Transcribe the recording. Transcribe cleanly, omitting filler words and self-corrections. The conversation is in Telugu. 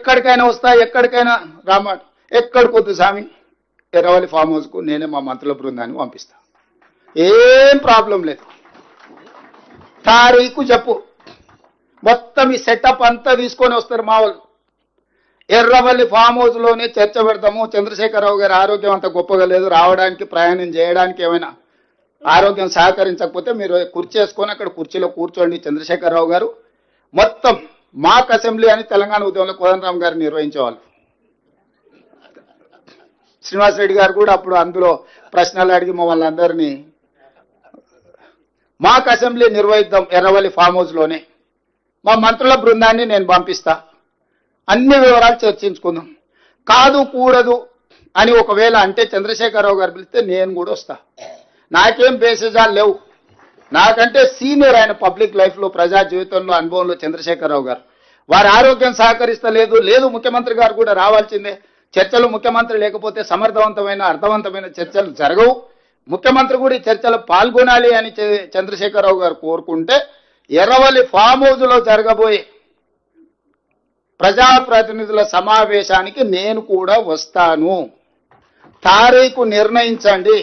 ఎక్కడికైనా వస్తా, ఎక్కడికైనా రామాట. ఎక్కడికొద్దు స్వామి, ఎర్రవల్లి ఫామ్ హౌస్కు నేనే మా మంత్రుల బృందాన్ని పంపిస్తా, ఏం ప్రాబ్లం లేదు. తారీఖు చెప్పు, మొత్తం ఈ సెటప్ అంతా తీసుకొని వస్తారు మా వాళ్ళు. ఎర్రవల్లి ఫామ్ హౌస్లోనే చర్చ పెడతాము. చంద్రశేఖరరావు గారి ఆరోగ్యం అంత గొప్పగా లేదు, రావడానికి ప్రయాణం చేయడానికి ఏమైనా ఆరోగ్యం సహకరించకపోతే మీరు కుర్చీ వేసుకొని అక్కడ కుర్చీలో కూర్చోండి చంద్రశేఖరరావు గారు. మొత్తం మాక్ అసెంబ్లీ అని తెలంగాణ ఉద్యమంలో కోదండరామ్ గారు నిర్వహించేవాళ్ళు. శ్రీనివాస్ రెడ్డి గారు కూడా అప్పుడు అందులో ప్రశ్నలు అడిగి మమ్మల్ని అందరినీ మాక్ అసెంబ్లీ నిర్వహిద్దాం ఎర్రవల్లి ఫామ్ హౌస్లోనే. మా మంత్రుల బృందాన్ని నేను పంపిస్తా, అన్ని వివరాలు చర్చించుకుందాం. కాదు కూడదు అని ఒకవేళ అంటే చంద్రశేఖరరావు గారు పిలిస్తే నేను కూడా వస్తా. నాకేం బేసిజాలు లేవు, నాకంటే సీనియర్ ఆయన పబ్లిక్ లైఫ్లో ప్రజా జీవితంలో అనుభవంలో చంద్రశేఖరరావు గారు. వారి ఆరోగ్యం సహకరిస్తలేదు, లేదు ముఖ్యమంత్రి గారు కూడా రావాల్సిందే. చర్చలు ముఖ్యమంత్రి లేకపోతే సమర్థవంతమైన అర్థవంతమైన చర్చలు జరగవు. ముఖ్యమంత్రి కూడా ఈ చర్చలు పాల్గొనాలి అని చంద్రశేఖరరావు గారు కోరుకుంటే ఎర్రవల్లి ఫామ్ హౌస్లో జరగబోయే ప్రజాప్రతినిధుల సమావేశానికి నేను కూడా వస్తాను. తారీఖు నిర్ణయించండి.